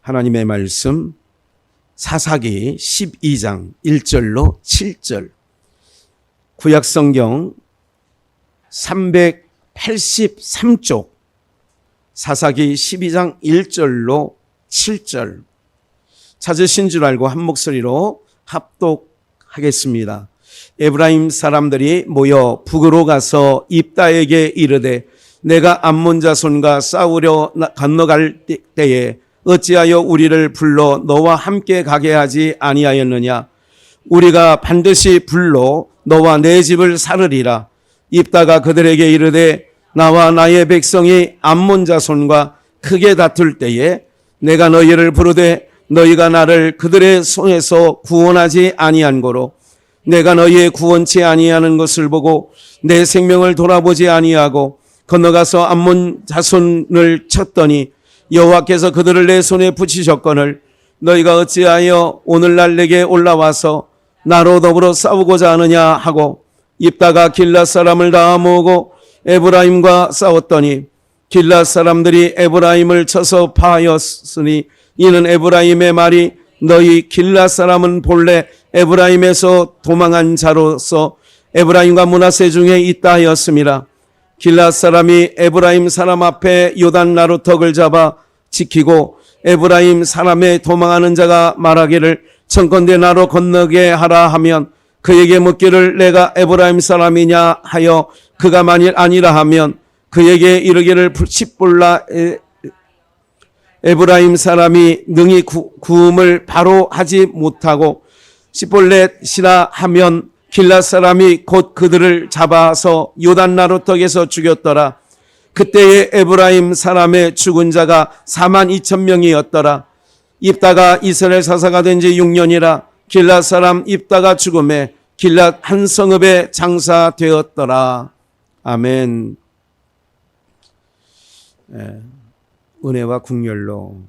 하나님의 말씀 사사기 12장 1절로 7절, 구약성경 383쪽, 사사기 12장 1절로 7절 찾으신 줄 알고 한 목소리로 합독하겠습니다. 에브라임 사람들이 모여 북으로 가서 입다에게 이르되 내가 암몬 자손과 싸우려 건너갈 때에 어찌하여 우리를 불러 너와 함께 가게 하지 아니하였느냐? 우리가 반드시 불러 너와 내 집을 살으리라. 입다가 그들에게 이르되 나와 나의 백성이 암몬 자손과 크게 다툴 때에 내가 너희를 부르되 너희가 나를 그들의 손에서 구원하지 아니한 고로 내가 너희의 구원치 아니하는 것을 보고 내 생명을 돌아보지 아니하고 건너가서 암몬 자손을 쳤더니 여호와께서 그들을 내 손에 붙이셨거늘 너희가 어찌하여 오늘날 내게 올라와서 나로 더불어 싸우고자 하느냐 하고 입다가 길앗 사람을 다 모으고 에브라임과 싸웠더니 길앗 사람들이 에브라임을 쳐서 파하였으니 이는 에브라임의 말이 너희 길앗 사람은 본래 에브라임에서 도망한 자로서 에브라임과 므낫세 중에 있다 하였음이라. 길앗 사람이 에브라임 사람 앞에 요단 나루턱을 잡아 지키고 에브라임 사람의 도망하는 자가 말하기를 청컨대 나로 건너게 하라 하면 그에게 묻기를 내가 에브라임 사람이냐 하여 그가 만일 아니라 하면 그에게 이르기를 십볼라 에브라임 사람이 능히 구음을 바로 하지 못하고 십볼렛이라 하면 길앗 사람이 곧 그들을 잡아서 요단 나루턱에서 죽였더라. 그때의 에브라임 사람의 죽은 자가 42,000명이었더라. 입다가 이스라엘 사사가 된 지 6년이라 길앗 사람 입다가 죽음에 길앗 한 성읍에 장사되었더라. 아멘. 은혜와 국렬로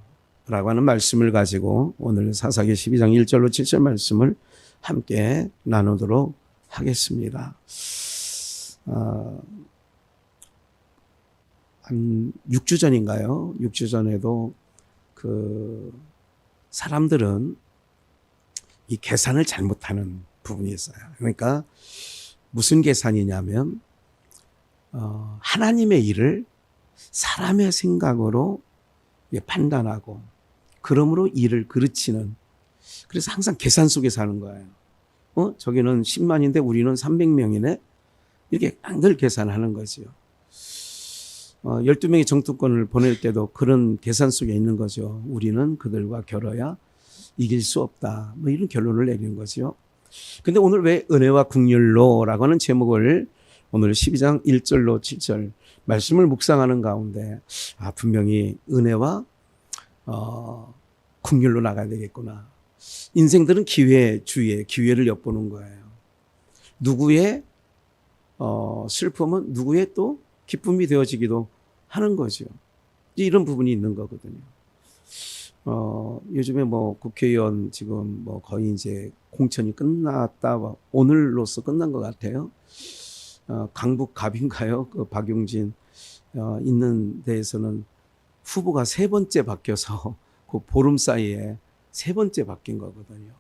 라고 하는 말씀을 가지고 오늘 사사기 12장 1절로 7절 말씀을 함께 나누도록 하겠습니다. 한 6주 전인가요? 6주 전에도 사람들은 이 계산을 잘못하는 부분이 있어요. 그러니까 무슨 계산이냐면 하나님의 일을 사람의 생각으로 판단하고 그러므로 일을 그르치는, 그래서 항상 계산 속에 사는 거예요. 저기는 10만인데 우리는 300명이네? 이렇게 늘 계산하는 거죠. 12명의 정통권을 보낼 때도 그런 계산 속에 있는 거죠. 우리는 그들과 겨뤄야 이길 수 없다. 뭐 이런 결론을 내리는 거죠. 근데 오늘 왜 은혜와 국률로라고 하는 제목을 오늘 12장 1절로 7절 말씀을 묵상하는 가운데 분명히 은혜와 국률로 나가야 되겠구나. 인생들은 기회주의에 기회를 엿보는 거예요. 누구의 슬픔은 누구의 또 기쁨이 되어지기도 하는 거죠. 이런 부분이 있는 거거든요. 요즘에 뭐 국회의원 지금 뭐 거의 이제 공천이 끝났다, 오늘로써 끝난 것 같아요. 강북갑인가요? 그 박용진 있는 데에서는 후보가 3번째 바뀌어서 그 보름 사이에 3번째 바뀐 거거든요.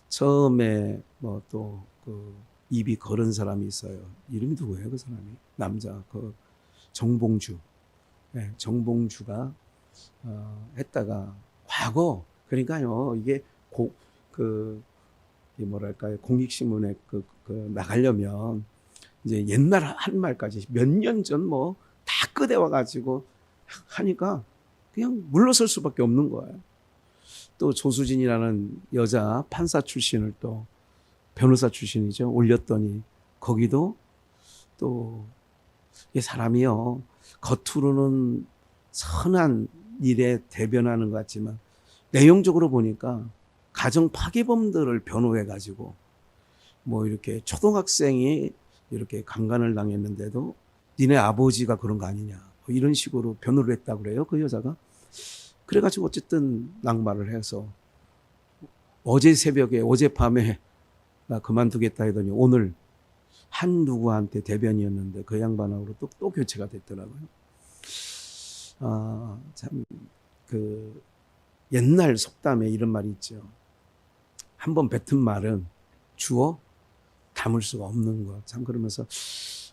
처음에 뭐 또 그 입이 거른 사람이 있어요. 이름이 누구예요? 그 사람이 남자 그 정봉주. 네, 정봉주가 했다가 과거, 그러니까요 이게 뭐랄까요, 공익신문에 나가려면 이제 옛날 한 말까지 몇 년 전 뭐 다 끄대와 가지고 하니까 그냥 물러설 수밖에 없는 거예요. 또 조수진이라는 여자 판사 출신을 또 변호사 출신이죠. 올렸더니 거기도 또 이 사람이요 겉으로는 선한 일에 대변하는 것 같지만 내용적으로 보니까 가정 파괴범들을 변호해 가지고 뭐 이렇게 초등학생이 이렇게 강간을 당했는데도 니네 아버지가 그런 거 아니냐 뭐 이런 식으로 변호를 했다고 그래요. 그 여자가. 그래가지고 어쨌든 낙마를 해서 어젯밤에 나 그만두겠다 하더니 오늘 한 누구한테 대변이었는데 그 양반하고 또 교체가 됐더라고요. 참 옛날 속담에 이런 말이 있죠. 한번 뱉은 말은 주어 담을 수가 없는 것. 참 그러면서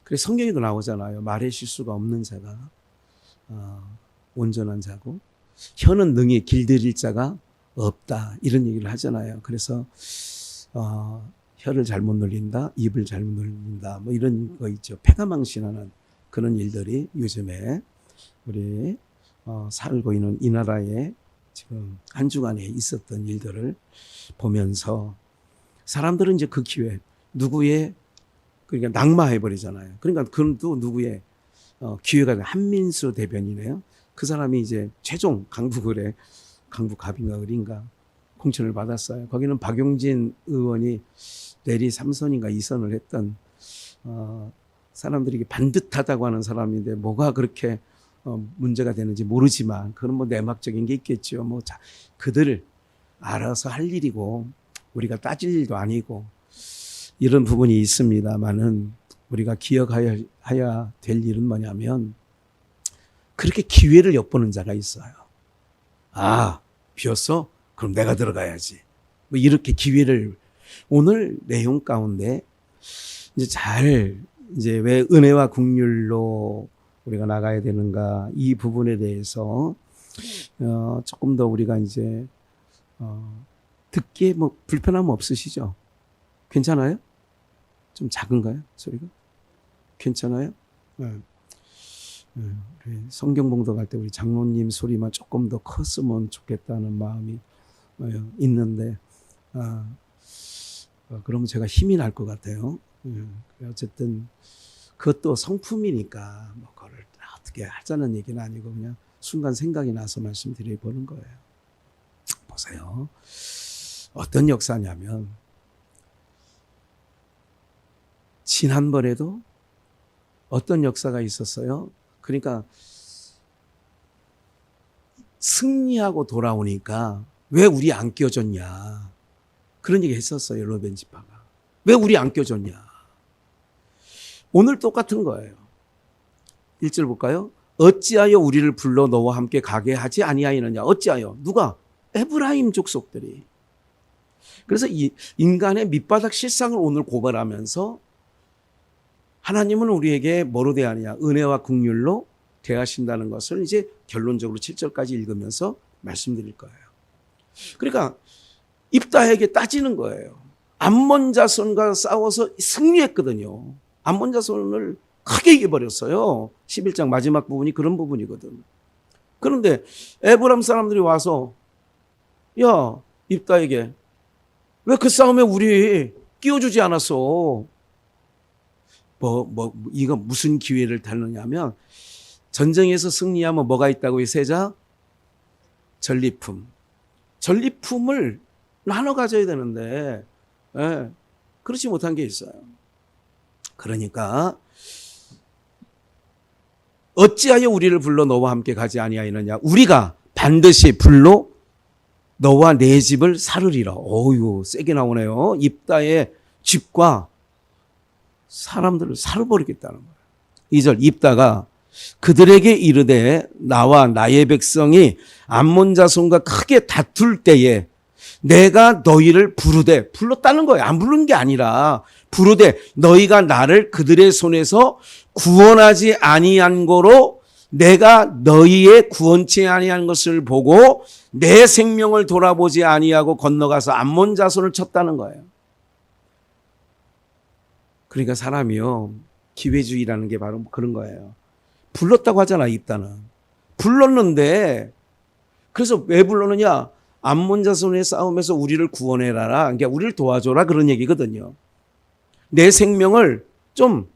그래 성경에도 나오잖아요. 말의 실수가 없는 자가 온전한 자고 혀는 능히 길들일 자가 없다. 이런 얘기를 하잖아요. 그래서 혀를 잘못 놀린다, 입을 잘못 놀린다, 뭐 이런 거 있죠. 패가망신하는 그런 일들이 요즘에 우리 살고 있는 이 나라에 지금 한 주간에 있었던 일들을 보면서 사람들은 이제 그 기회 누구의 그러니까 낙마해 버리잖아요. 그러니까 그도 누구의 기회가 한민수 대변이네요. 그 사람이 이제 최종 강북을에 강북갑인가 을인가 공천을 받았어요. 거기는 박용진 의원이 내리 3선인가 2선을 했던 사람들이 반듯하다고 하는 사람인데 뭐가 그렇게 문제가 되는지 모르지만 그건 뭐 내막적인 게 있겠죠. 뭐 그들 알아서 할 일이고 우리가 따질 일도 아니고 이런 부분이 있습니다만은 우리가 기억해야 될 일은 뭐냐면 그렇게 기회를 엿보는 자가 있어요. 비었어? 그럼 내가 들어가야지. 뭐 이렇게 기회를 오늘 내용 가운데 이제 왜 은혜와 긍휼로 우리가 나가야 되는가 이 부분에 대해서 조금 더 우리가 이제 듣기에 뭐 불편함 없으시죠? 괜찮아요? 좀 작은가요? 소리가? 괜찮아요? 네. 우리 성경 봉독할 때 우리 장로님 소리만 조금 더 컸으면 좋겠다는 마음이 있는데 그러면 제가 힘이 날 것 같아요. 어쨌든 그것도 성품이니까 뭐 그걸 어떻게 하자는 얘기는 아니고 그냥 순간 생각이 나서 말씀드려 보는 거예요. 보세요. 어떤 역사냐면 지난번에도 어떤 역사가 있었어요. 그러니까 승리하고 돌아오니까 왜 우리 안 껴줬냐 그런 얘기 했었어요. 로벤 지파가 왜 우리 안 껴줬냐. 오늘 똑같은 거예요. 1절 볼까요? 어찌하여 우리를 불러 너와 함께 가게 하지 아니하였느냐. 어찌하여 누가? 에브라임 족속들이. 그래서 이 인간의 밑바닥 실상을 오늘 고발하면서 하나님은 우리에게 뭐로 대하느냐? 은혜와 긍휼로 대하신다는 것을 이제 결론적으로 7절까지 읽으면서 말씀드릴 거예요. 그러니까 입다에게 따지는 거예요. 암몬 자손과 싸워서 승리했거든요. 암몬 자손을 크게 이겨버렸어요. 11장 마지막 부분이 그런 부분이거든. 그런데 에브람 사람들이 와서 야 입다에게 왜 그 싸움에 우리 끼워주지 않았어? 이거 무슨 기회를 달느냐면 전쟁에서 승리하면 뭐가 있다고요? 세자? 전리품. 전리품을 나눠 가져야 되는데 그렇지 못한 게 있어요. 그러니까 어찌하여 우리를 불러 너와 함께 가지 아니하였느냐. 우리가 반드시 불러 너와 내 집을 사르리라. 어유 세게 나오네요. 입다의 집과 사람들을 사르버리겠다는 거예요. 2절 입다가 그들에게 이르되 나와 나의 백성이 암몬 자손과 크게 다툴 때에 내가 너희를 부르되 불렀다는 거예요. 안 부른 게 아니라 부르되 너희가 나를 그들의 손에서 구원하지 아니한 거로 내가 너희의 구원치 아니한 것을 보고 내 생명을 돌아보지 아니하고 건너가서 암몬 자손을 쳤다는 거예요. 그러니까 사람이요 기회주의라는 게 바로 그런 거예요. 불렀다고 하잖아. 입다는 불렀는데 그래서 왜 불렀느냐. 암몬 자손의 싸움에서 우리를 구원해라. 그러니까 우리를 도와줘라 그런 얘기거든요. 내 생명을 좀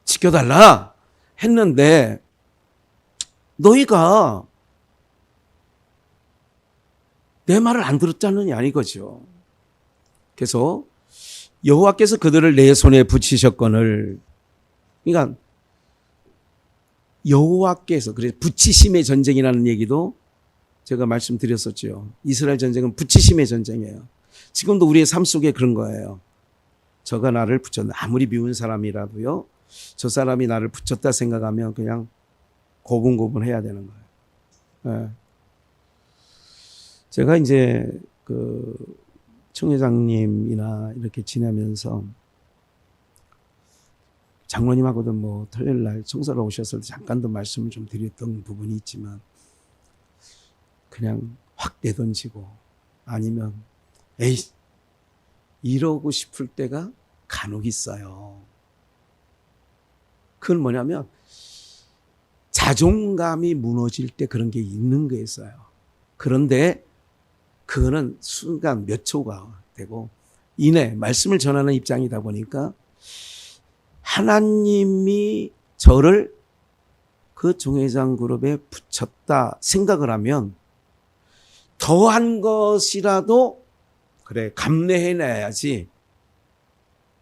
지켜달라 했는데 너희가 내 말을 안 들었잖느냐 이거죠. 그래서 여호와께서 그들을 내 손에 붙이셨거늘. 그러니까 여호와께서 그래서 붙이심의 전쟁이라는 얘기도 제가 말씀드렸었죠. 이스라엘 전쟁은 붙이심의 전쟁이에요. 지금도 우리의 삶 속에 그런 거예요. 저가 나를 붙였나. 아무리 미운 사람이라도요. 저 사람이 나를 붙였다 생각하면 그냥 고분고분해야 되는 거예요. 네. 제가 이제 그 청회장님이나 이렇게 지내면서 장로님하고도 뭐 토요일 날 청소를 오셨을 때 잠깐도 말씀을 좀 드렸던 부분이 있지만 그냥 확 내던지고 아니면 에이 이러고 싶을 때가 간혹 있어요. 그건 뭐냐면 자존감이 무너질 때 그런 게 있는 거였어요. 그런데 그거는 순간 몇 초가 되고 이내 말씀을 전하는 입장이다 보니까 하나님이 저를 그 종회장 그룹에 붙였다 생각을 하면 더한 것이라도 그래 감내해내야지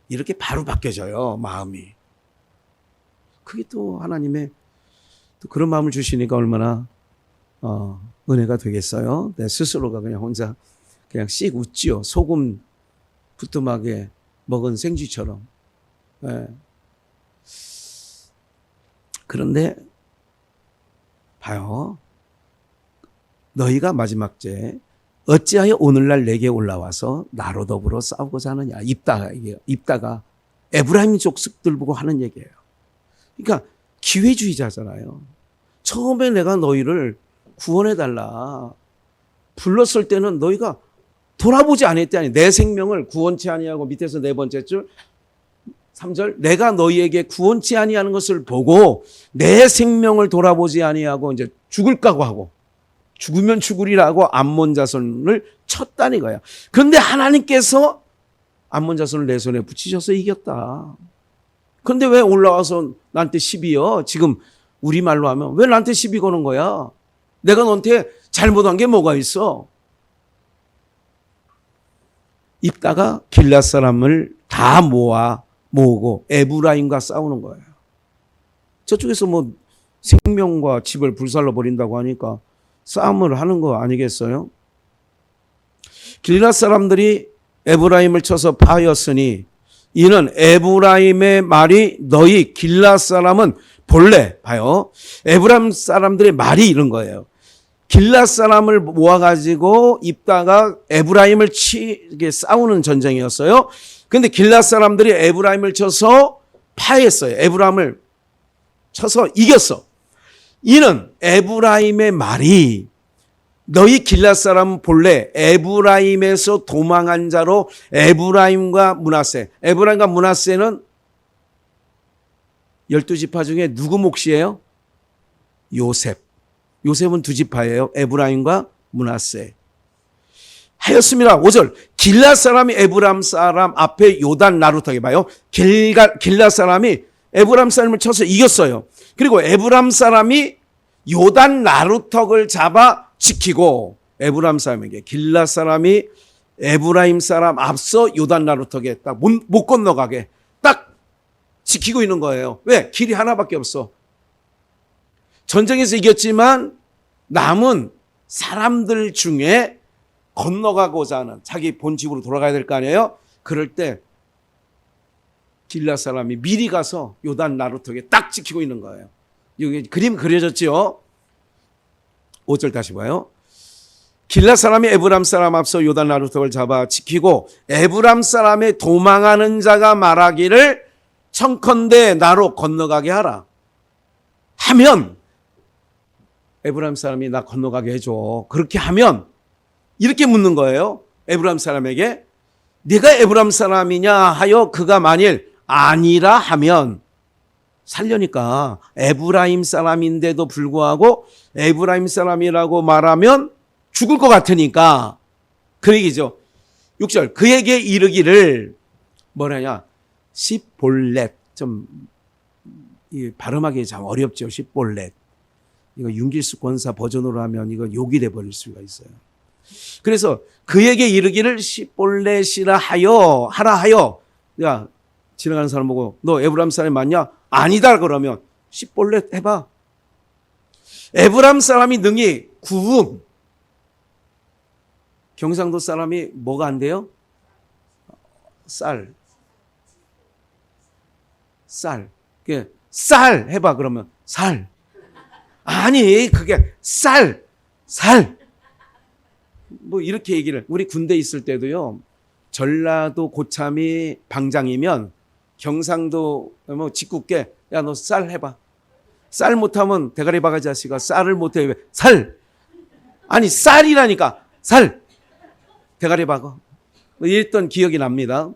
이렇게 바로 바뀌어져요 마음이. 그게 또 하나님의 또 그런 마음을 주시니까 얼마나 은혜가 되겠어요. 내 스스로가 그냥 혼자 그냥 씩 웃지요. 소금 부뚜막에 먹은 생쥐처럼. 네. 그런데 봐요. 너희가 마지막 때 어찌하여 오늘날 내게 올라와서 나로 더불어 싸우고자 하느냐. 입다가 에브라임 족속들 보고 하는 얘기예요. 그러니까 기회주의자잖아요. 처음에 내가 너희를 구원해달라 불렀을 때는 너희가 돌아보지 아니했다니. 내 생명을 구원치 아니하고 밑에서 네 번째 줄 3절 내가 너희에게 구원치 아니하는 것을 보고 내 생명을 돌아보지 아니하고 이제 죽을 각오하고 죽으면 죽으리라고 암몬 자손을 쳤다는 거야. 그런데 하나님께서 암몬 자손을 내 손에 붙이셔서 이겼다. 그런데 왜 올라와서 나한테 시비요? 지금 우리말로 하면 왜 나한테 시비 거는 거야? 내가 너한테 잘못한 게 뭐가 있어? 입다가 길앗 사람을 다 모으고 에브라임과 싸우는 거예요. 저쪽에서 뭐 생명과 집을 불살라 버린다고 하니까 싸움을 하는 거 아니겠어요? 길앗 사람들이 에브라임을 쳐서 파였으니 이는 에브라임의 말이 너희 길앗 사람은 본래 봐요. 에브라임 사람들의 말이 이런 거예요. 길앗 사람을 모아가지고 입다가 에브라임을 치게 싸우는 전쟁이었어요. 그런데 길앗 사람들이 에브라임을 쳐서 파했어요. 에브라임을 쳐서 이겼어. 이는 에브라임의 말이 너희 길앗 사람은 본래 에브라임에서 도망한 자로 에브라임과 므낫세. 에브라임과 므낫세는 12지파 중에 누구 몫이에요? 요셉. 요셉은 두 지파예요. 에브라임과 므낫세. 하였습니다. 5절. 길앗 사람이 에브라임 사람 앞에 요단 나루터에 봐요. 길앗 사람이 에브라임 사람을 쳐서 이겼어요. 그리고 에브라임 사람이 요단 나루턱을 잡아 지키고 에브라임 사람에게 길앗 사람이 에브라임 사람 앞서 요단 나루턱에 딱 못 건너가게 딱 지키고 있는 거예요. 왜? 길이 하나밖에 없어. 전쟁에서 이겼지만 남은 사람들 중에 건너가고자 하는 자기 본집으로 돌아가야 될 거 아니에요? 그럴 때 길앗 사람이 미리 가서 요단 나루턱에 딱 지키고 있는 거예요. 여기 그림 그려졌죠? 5절 다시 봐요. 길앗 사람이 에브라임 사람 앞서 요단 나루턱을 잡아 지키고 에브라임 사람의 도망하는 자가 말하기를 청컨대 나로 건너가게 하라. 하면 에브라임 사람이 나 건너가게 해줘. 그렇게 하면 이렇게 묻는 거예요. 에브라임 사람에게 네가 에브라임 사람이냐 하여 그가 만일 아니라 하면 살려니까 에브라임 사람인데도 불구하고 에브라임 사람이라고 말하면 죽을 것 같으니까 그 얘기죠. 6절 그에게 이르기를 뭐라냐 십볼렛 좀 발음하기 참 어렵죠. 십볼렛 이거 윤길수 권사 버전으로 하면 이거 욕이 돼버릴 수가 있어요. 그래서 그에게 이르기를 십볼렛이라 하라 하여 야 지나가는 사람 보고 너 에브라임 사람이 맞냐? 아니다 그러면 십볼렛 해봐. 에브라임 사람이 능히 구음. 경상도 사람이 뭐가 안 돼요? 쌀. 쌀 해봐 그러면 살. 아니 그게 쌀. 뭐 이렇게 얘기를, 우리 군대 있을 때도요, 전라도 고참이 방장이면 경상도 뭐 직국계, 야 너 쌀 해봐. 쌀 못하면 대가리 박아 자식아, 쌀을 못해. 왜? 살. 아니 쌀이라니까. 살. 대가리 박아. 이랬던 기억이 납니다.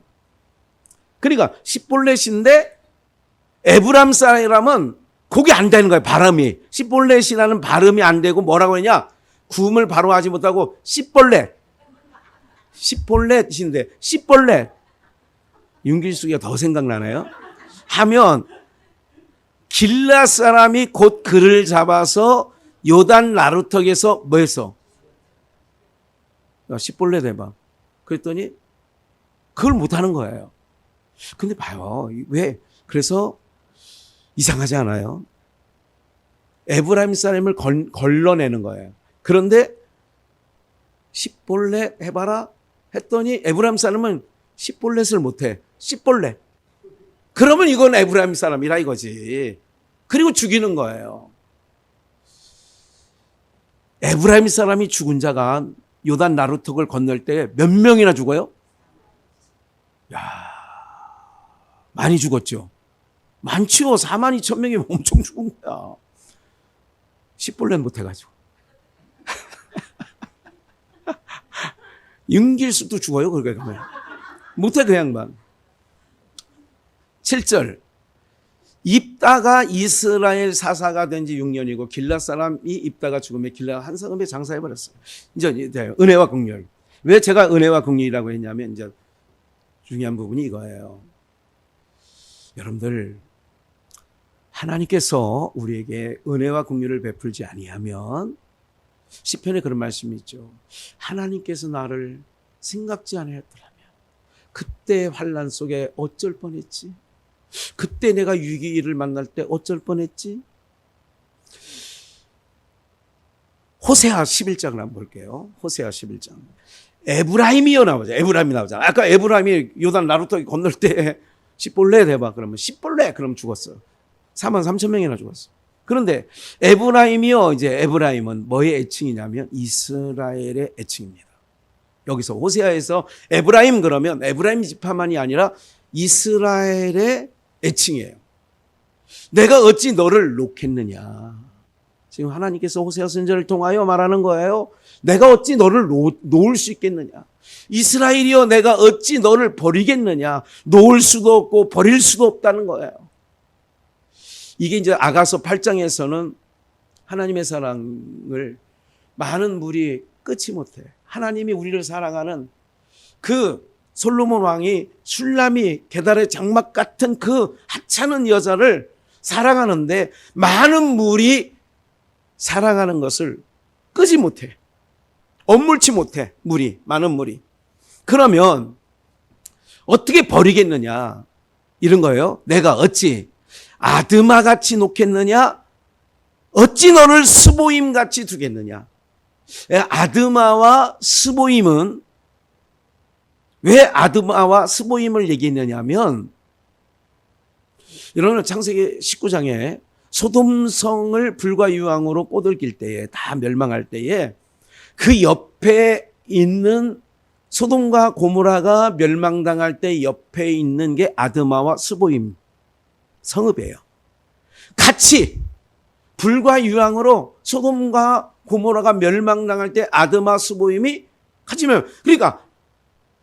그러니까 시볼렛인데 에브람 쌀이라면 그게 안 되는 거예요. 발음이. 시볼렛이라는 발음이 안 되고 뭐라고 했냐? 구음을 바로 하지 못하고 시볼렛. 시볼렛인데 시볼렛. 윤길숙이가 더 생각나네요. 하면 길라 사람이 곧 그를 잡아서 요단 나루턱에서 뭐 했어? 야, 시볼렛 해봐. 그랬더니 그걸 못하는 거예요. 근데 봐요. 왜? 그래서 이상하지 않아요? 에브라임 사람을 걸러내는 거예요. 그런데 시볼렛 해봐라 했더니 에브라임 사람은 시볼렛을 못해. 시볼렛. 그러면 이건 에브라임 사람이라 이거지. 그리고 죽이는 거예요. 에브라임 사람이 죽은 자가 요단 나루턱을 건널 때 몇 명이나 죽어요? 야, 많이 죽었죠. 많죠. 4만 2천 명이 엄청 죽은 거야. 시볼렛 못해가지고. 윤길숙도 죽어요. 그렇게 가면. 못해 그 양반. 7절. 입다가 이스라엘 사사가 된 지 6년이고 길라 사람이 입다가 죽음에 길라 한 성읍에 장사해버렸어요. 이제 은혜와 긍휼. 왜 제가 은혜와 긍휼이라고 했냐면 이제 중요한 부분이 이거예요. 여러분들, 하나님께서 우리에게 은혜와 긍휼을 베풀지 아니하면 시편에 그런 말씀이 있죠. 하나님께서 나를 생각지 아니하였더라면 그때 환난 속에 어쩔 뻔했지? 그때 내가 위기를 만날 때 어쩔 뻔했지? 호세아 11장을 한번 볼게요. 호세아 11장. 에브라임이요 나오죠. 에브라임이 나오잖아. 아까 에브라임이 요단 나루턱 건널 때 시볼렛 해봐. 그러면 시볼렛 그럼 죽었어. 4만 3천 명이나 죽었어. 그런데 에브라임이요. 이제 에브라임은 뭐의 애칭이냐면 이스라엘의 애칭입니다. 여기서 호세아에서 에브라임 그러면 에브라임 지파만이 아니라 이스라엘의 애칭이에요. 내가 어찌 너를 놓겠느냐. 지금 하나님께서 호세아 선지자를 통하여 말하는 거예요. 내가 어찌 너를 놓을 수 있겠느냐. 이스라엘이여 내가 어찌 너를 버리겠느냐. 놓을 수도 없고 버릴 수도 없다는 거예요. 이게 이제 아가서 8장에서는 하나님의 사랑을 많은 물이 끊지 못해. 하나님이 우리를 사랑하는 그 솔로몬 왕이 술람이 계달의 장막 같은 그 하찮은 여자를 사랑하는데 많은 물이 사랑하는 것을 끄지 못해. 엄물치 못해. 물이, 많은 물이. 그러면 어떻게 버리겠느냐. 이런 거예요. 내가 어찌 아드마같이 놓겠느냐. 어찌 너를 스보임같이 두겠느냐. 아드마와 스보임은 왜 아드마와 스보임을 얘기했느냐면 여러분 창세기 19장에 소돔성을 불과 유황으로 꼬들길 때에 다 멸망할 때에 그 옆에 있는 소돔과 고모라가 멸망당할 때 옆에 있는 게 아드마와 스보임 성읍이에요. 같이 불과 유황으로 소돔과 고모라가 멸망당할 때 아드마 스보임이 같이 멸망. 그러니까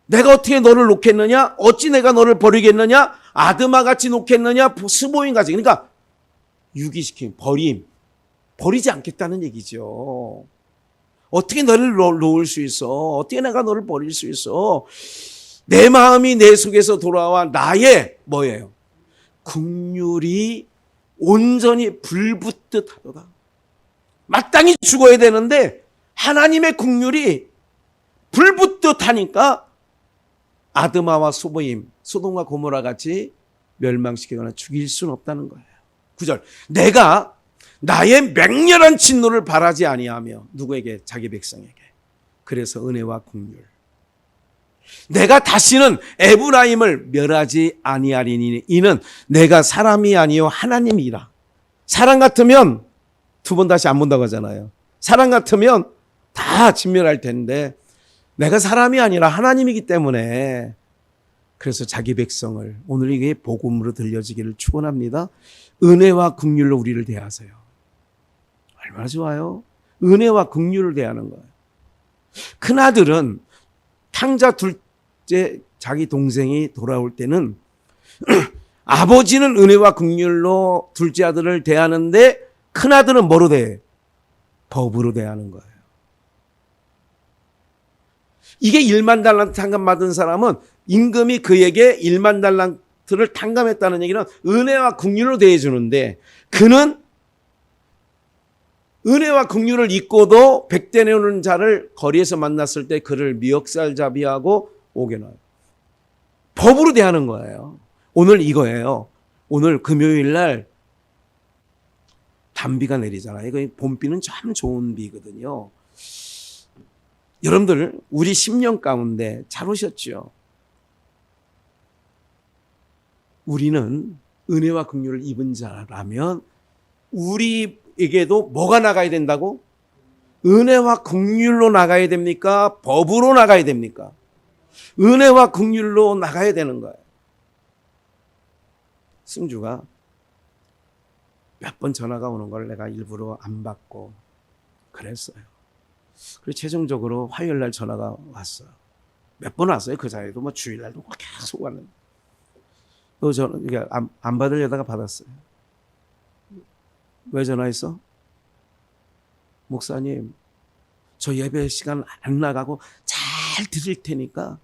내가 어떻게 너를 놓겠느냐? 어찌 내가 너를 버리겠느냐? 아드마같이 놓겠느냐? 스보임같이. 그러니까 유기시킴, 버림. 버리지 않겠다는 얘기죠. 어떻게 너를 놓을 수 있어? 어떻게 내가 너를 버릴 수 있어? 내 마음이 내 속에서 돌아와 나의 뭐예요? 긍휼이 온전히 불붙듯 하도다. 마땅히 죽어야 되는데 하나님의 긍휼이 불붙듯 하니까 아드마와 소보임, 소돔과 고모라 같이 멸망시키거나 죽일 수는 없다는 거예요. 9절. 내가 나의 맹렬한 진노를 바라지 아니하며 누구에게? 자기 백성에게. 그래서 은혜와 긍휼. 내가 다시는 에브라임을 멸하지 아니하리니 이는 내가 사람이 아니요 하나님이라. 사람 같으면 두 번 다시 안 본다고 하잖아요. 사람 같으면 다 진멸할 텐데 내가 사람이 아니라 하나님이기 때문에 그래서 자기 백성을 오늘 이게 복음으로 들려지기를 축원합니다. 은혜와 긍휼로 우리를 대하세요. 얼마나 좋아요. 은혜와 긍휼을 대하는 거예요. 큰아들은 탕자 둘째 자기 동생이 돌아올 때는 아버지는 은혜와 긍휼로 둘째 아들을 대하는데 큰아들은 뭐로 대해? 법으로 대하는 거예요. 이게 1만 달란트 탕감 받은 사람은 임금이 그에게 1만 달란트를 탕감했다는 얘기는 은혜와 긍휼로 대해 주는데 그는 은혜와 긍휼을 잊고도 백대 내오는 자를 거리에서 만났을 때 그를 미역살잡이하고 오게나요. 법으로 대하는 거예요. 오늘 이거예요. 오늘 금요일 날 단비가 내리잖아요. 이거 봄비는 참 좋은 비거든요. 여러분들 우리 10년 가운데 잘 오셨죠? 우리는 은혜와 긍휼을 입은 자라면 우리에게도 뭐가 나가야 된다고? 은혜와 긍휼로 나가야 됩니까? 법으로 나가야 됩니까? 은혜와 긍휼로 나가야 되는 거예요. 승주가 몇 번 전화가 오는 걸 내가 일부러 안 받고 그랬어요. 그리고 최종적으로 화요일 날 전화가 왔어요. 몇 번 왔어요. 그 자리도 뭐 주일날도 계속 왔는데. 또 저는 안 받으려다가 받았어요. 왜 전화했어? 목사님, 저 예배 시간 안 나가고 잘 드릴 테니까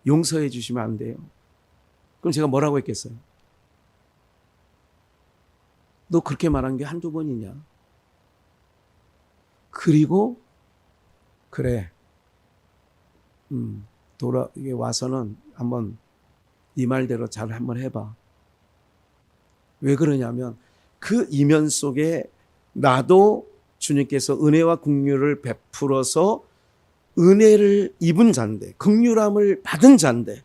용서해 주시면 안 돼요. 그럼 제가 뭐라고 했겠어요? 너 그렇게 말한 게 한두 번이냐? 그리고 그래, 이게 와서는 한번 네 말대로 잘 한번 해봐. 왜 그러냐면 그 이면 속에 나도 주님께서 은혜와 긍휼을 베풀어서 은혜를 입은 자인데 긍휼함을 받은 자인데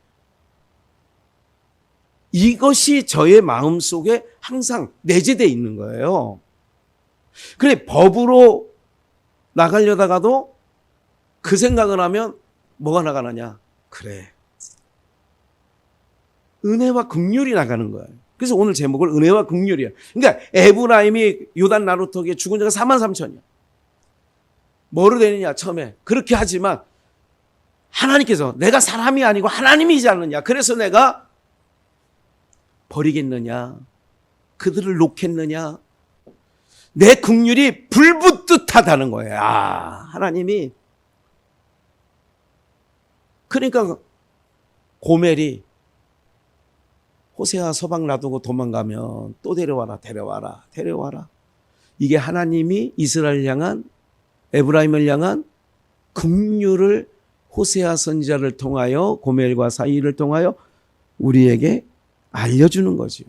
이것이 저의 마음 속에 항상 내재되어 있는 거예요. 그래 법으로 나가려다가도 그 생각을 하면 뭐가 나가느냐? 그래, 은혜와 긍휼이 나가는 거예요. 그래서 오늘 제목을 은혜와 긍휼이야. 그러니까 에브라임이 요단 나루터기에 죽은 자가 43,000이야. 뭐로 되느냐? 처음에 그렇게 하지만 하나님께서 내가 사람이 아니고 하나님이지 않느냐? 그래서 내가 버리겠느냐? 그들을 놓겠느냐? 내 긍휼이 불붙듯하다는 거예요. 하나님이. 그러니까 고멜이 호세아 서방 놔두고 도망가면 또 데려와라. 이게 하나님이 이스라엘 향한 에브라임을 향한 긍휼을 호세아 선지자를 통하여 고멜과 사이를 통하여 우리에게 알려주는 거지요.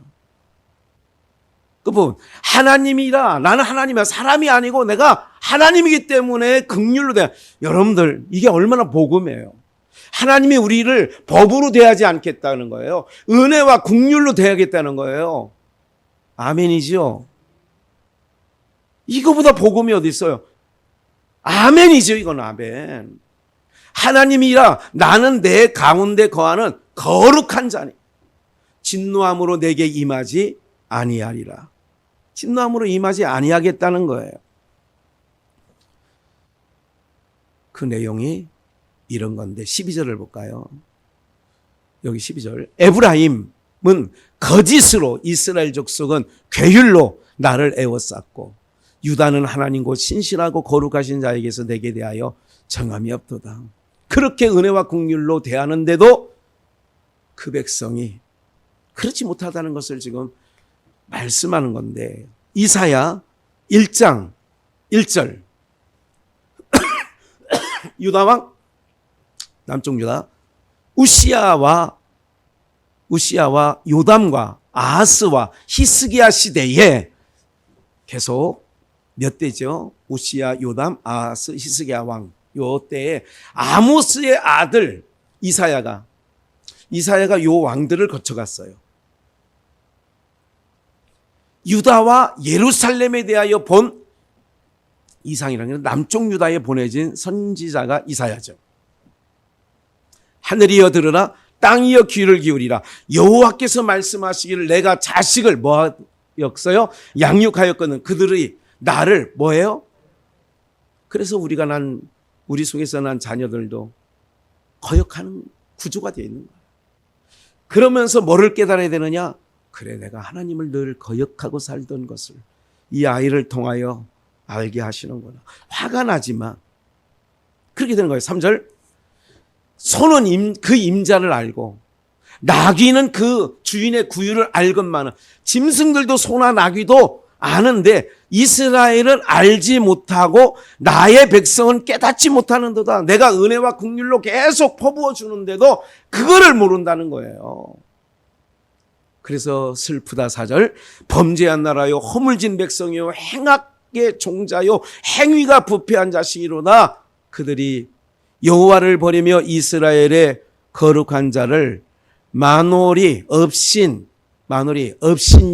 그 부분 하나님이라 나는 하나님이야. 사람이 아니고 내가 하나님이기 때문에 긍휼로 대하. 여러분들 이게 얼마나 복음이에요. 하나님이 우리를 법으로 대하지 않겠다는 거예요. 은혜와 긍휼로 대하겠다는 거예요. 아멘이죠. 이거보다 복음이 어디 있어요? 아멘이죠. 이건 아멘. 하나님이라 나는 내 가운데 거하는 거룩한 자니 진노함으로 내게 임하지 아니하리라. 진노함으로 임하지 아니하겠다는 거예요. 그 내용이 이런 건데 12절을 볼까요? 여기 12절. 에브라임은 거짓으로 이스라엘 족속은 괴율로 나를 애워쌌고 유다는 하나님 곧 신실하고 거룩하신 자에게서 내게 대하여 정함이 없도다. 그렇게 은혜와 긍휼로 대하는데도 그 백성이 그렇지 못하다는 것을 지금 말씀하는 건데 이사야 1장 1절 유다왕 남쪽 유다 우시야와 요담과 아하스와 히스기야 시대에 계속 몇 대죠? 우시야, 요담, 아하스, 히스기야 왕. 요 때에 아모스의 아들 이사야가 요 왕들을 거쳐갔어요. 유다와 예루살렘에 대하여 본 이상이라는 게 남쪽 유다에 보내진 선지자가 이사야죠. 하늘이여 들으라 땅이여 귀를 기울이라. 여호와께서 말씀하시기를 내가 자식을 뭐였어요? 양육하였거든. 그들이 나를 뭐예요? 그래서 우리 속에서 난 자녀들도 거역하는 구조가 되어 있는 거예요. 그러면서 뭐를 깨달아야 되느냐? 그래, 내가 하나님을 늘 거역하고 살던 것을 이 아이를 통하여 알게 하시는구나. 화가 나지만 그렇게 되는 거예요. 3절. 소는 그 임자를 알고 나귀는 그 주인의 구유를 알건만은. 짐승들도 소나 나귀도 아는데 이스라엘은 알지 못하고 나의 백성은 깨닫지 못하는도다. 내가 은혜와 긍휼로 계속 퍼부어 주는데도 그거를 모른다는 거예요. 그래서 슬프다. 4절. 범죄한 나라요 허물진 백성이요 행악의 종자요 행위가 부패한 자식이로다. 그들이 여호와를 버리며 이스라엘의 거룩한 자를 만홀히 업신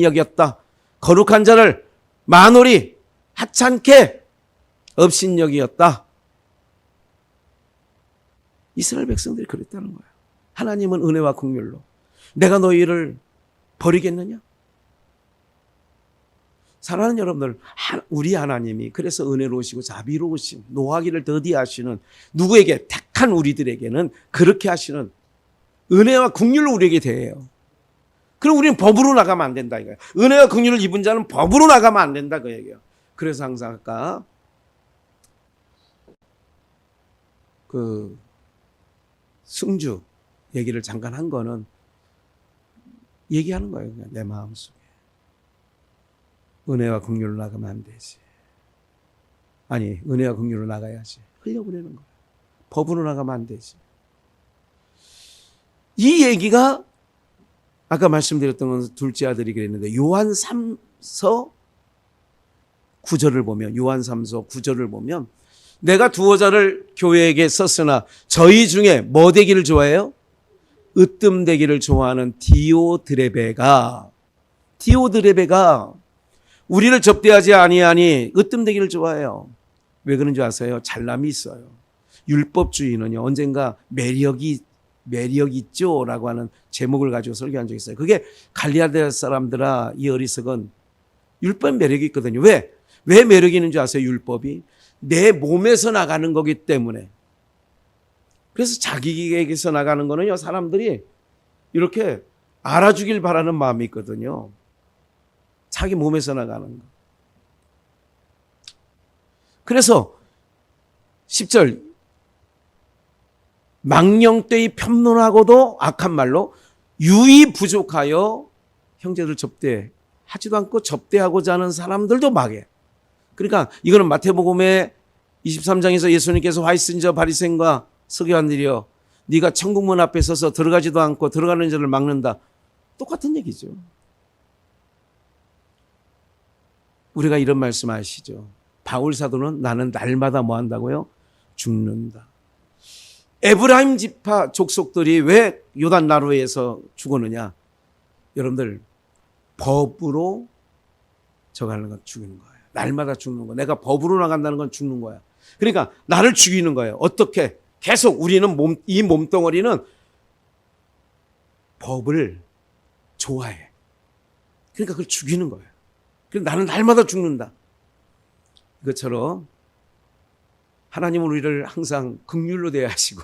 여겼다. 거룩한 자를 만홀히 하찮게 업신 여겼다. 이스라엘 백성들이 그랬다는 거예요. 하나님은 은혜와 긍휼로 내가 너희를 버리겠느냐? 사랑하는 여러분들, 우리 하나님이 그래서 은혜로우시고 자비로우신 노하기를 더디하시는 누구에게 택한 우리들에게는 그렇게 하시는 은혜와 긍휼로 우리에게 대해요. 그럼 우리는 법으로 나가면 안 된다 이거예요. 은혜와 긍휼을 입은 자는 법으로 나가면 안 된다 그 얘기예요. 그래서 항상 아까 그 승주 얘기를 잠깐 한 거는 얘기하는 거예요. 그냥 내 마음속에. 은혜와 긍휼로 나가면 안 되지. 아니, 은혜와 긍휼로 나가야지. 흘려보내는 거예요. 법으로 나가면 안 되지. 이 얘기가 아까 말씀드렸던 건 둘째 아들이 그랬는데 요한 3서 9절을 보면 내가 두어자를 교회에게 썼으나 저희 중에 뭐 되기를 좋아해요? 으뜸되기를 좋아하는 디오드레베가 우리를 접대하지 아니하니 으뜸되기를 좋아해요. 왜 그런지 아세요? 잘남이 있어요. 율법주의는요 언젠가 매력 있죠 라고 하는 제목을 가지고 설교한 적이 있어요. 그게 갈리아데 사람들아 이 어리석은 율법 매력이 있거든요. 왜 매력이 있는 줄 아세요? 율법이 내 몸에서 나가는 거기 때문에. 그래서 자기에게서 나가는 거는요 사람들이 이렇게 알아주길 바라는 마음이 있거든요. 자기 몸에서 나가는 거. 그래서 10절 망령되이 편론하고도 악한 말로 유의 부족하여 형제들 접대하지도 않고 접대하고자 하는 사람들도 막해. 그러니까 이거는 마태복음의 23장에서 예수님께서 화 있은 저 바리새인과 서기관들이여 네가 천국문 앞에 서서 들어가지도 않고 들어가는 자를 막는다. 똑같은 얘기죠. 우리가 이런 말씀 아시죠? 바울 사도는 나는 날마다 뭐 한다고요? 죽는다. 에브라임 지파 족속들이 왜 요단 나루에서 죽었느냐? 여러분들 법으로 저가는 건 죽이는 거예요. 날마다 죽는 거. 내가 법으로 나간다는 건 죽는 거야. 그러니까 나를 죽이는 거예요. 어떻게? 계속 우리는 이 몸덩어리는 법을 좋아해. 그러니까 그걸 죽이는 거예요. 그래서 나는 날마다 죽는다. 이것처럼 하나님은 우리를 항상 긍휼로 대하시고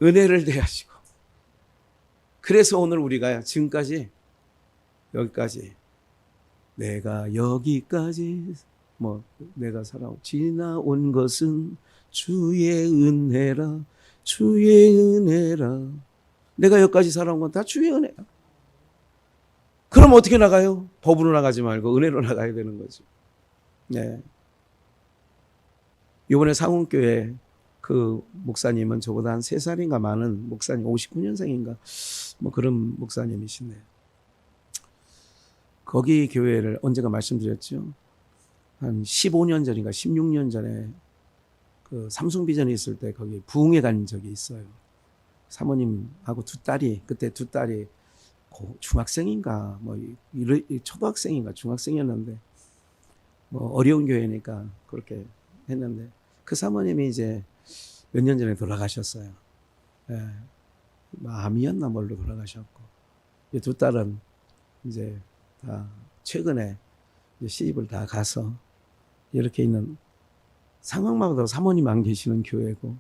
은혜를 대하시고 그래서 오늘 우리가 지금까지 여기까지 내가 여기까지 내가 지나온 것은 주의 은혜라 주의 은혜라. 내가 여기까지 살아온 건 다 주의 은혜야. 그럼 어떻게 나가요? 법으로 나가지 말고 은혜로 나가야 되는 거죠. 네. 이번에 상훈교회 그 목사님은 저보다 한 3살인가 많은 목사님, 59년생인가 그런 목사님이시네요. 거기 교회를 언젠가 말씀드렸죠. 한 15년 전인가 16년 전에 그 삼성비전에 있을 때 거기 부흥회 간 적이 있어요. 사모님하고 그때 두 딸이 중학생인가 초등학생인가 중학생이었는데 어려운 교회니까 그렇게 했는데 그 사모님이 이제 몇 년 전에 돌아가셨어요. 암이었나 뭘로 돌아가셨고, 이 두 딸은 이제 다 최근에 이제 시집을 다 가서 이렇게 있는 상황마다 사모님 안 계시는 교회고,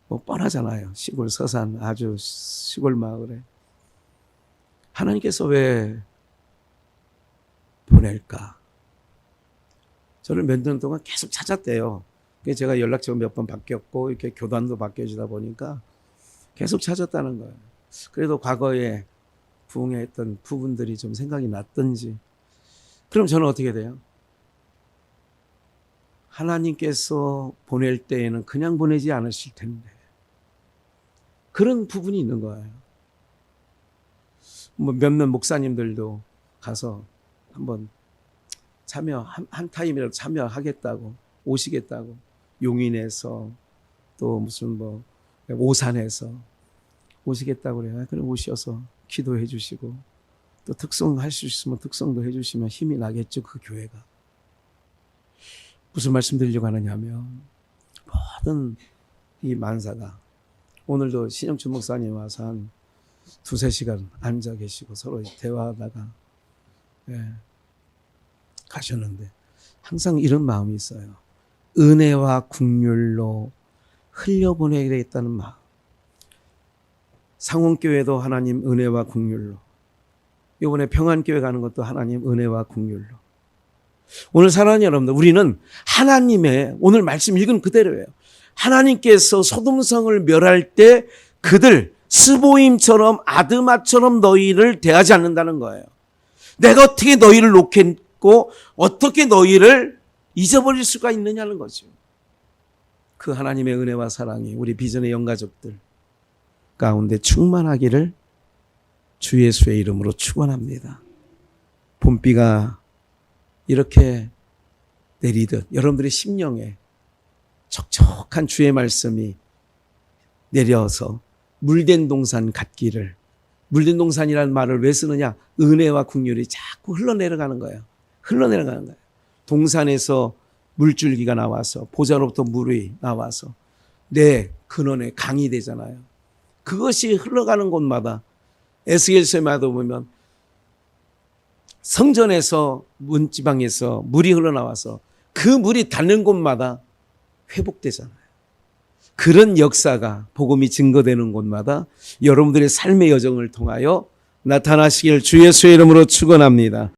뭐 뻔하잖아요. 시골 서산 아주 시골 마을에 하나님께서 왜 보낼까? 저를 몇 년 동안 계속 찾았대요. 제가 연락처가 몇 번 바뀌었고 이렇게 교단도 바뀌어지다 보니까 계속 찾았다는 거예요. 그래도 과거에 부흥했던 부분들이 좀 생각이 났던지. 그럼 저는 어떻게 돼요? 하나님께서 보낼 때에는 그냥 보내지 않으실 텐데 그런 부분이 있는 거예요. 뭐 몇몇 목사님들도 가서 한번 한 타임이라도 참여하겠다고 오시겠다고, 용인에서 또 무슨 뭐 오산에서 오시겠다고 그래요. 그럼 오셔서 기도해 주시고 또 특성 할 수 있으면 특성도 해 주시면 힘이 나겠죠, 그 교회가. 무슨 말씀 드리려고 하느냐 하면, 모든 이 만사가 오늘도 신영춘 목사님 와서 한 2-3시간 앉아 계시고 서로 대화하다가 가셨는데 항상 이런 마음이 있어요. 은혜와 긍휼로 흘려보내겠다는 마음. 상원교회도 하나님 은혜와 긍휼로, 이번에 평안교회 가는 것도 하나님 은혜와 긍휼로. 오늘 사랑하는 여러분들, 우리는 하나님의 오늘 말씀 읽은 그대로예요. 하나님께서 소돔성을 멸할 때 그들 스보임처럼 아드마처럼 너희를 대하지 않는다는 거예요. 내가 어떻게 너희를 놓겠고 어떻게 너희를 잊어버릴 수가 있느냐는 거죠. 그 하나님의 은혜와 사랑이 우리 비전의 영가족들 가운데 충만하기를 주 예수의 이름으로 축원합니다. 봄비가 이렇게 내리듯 여러분들의 심령에 촉촉한 주의 말씀이 내려서 물된 동산 같기를. 물된 동산이라는 말을 왜 쓰느냐? 은혜와 긍휼이 자꾸 흘러내려가는 거예요. 흘러내려가는 거예요. 동산에서 물줄기가 나와서 보좌로부터 물이 나와서 내 근원에 강이 되잖아요. 그것이 흘러가는 곳마다 에스겔서마다 보면 성전에서 문지방에서 물이 흘러나와서 그 물이 닿는 곳마다 회복되잖아요. 그런 역사가 복음이 증거되는 곳마다 여러분들의 삶의 여정을 통하여 나타나시길 주 예수의 이름으로 축원합니다.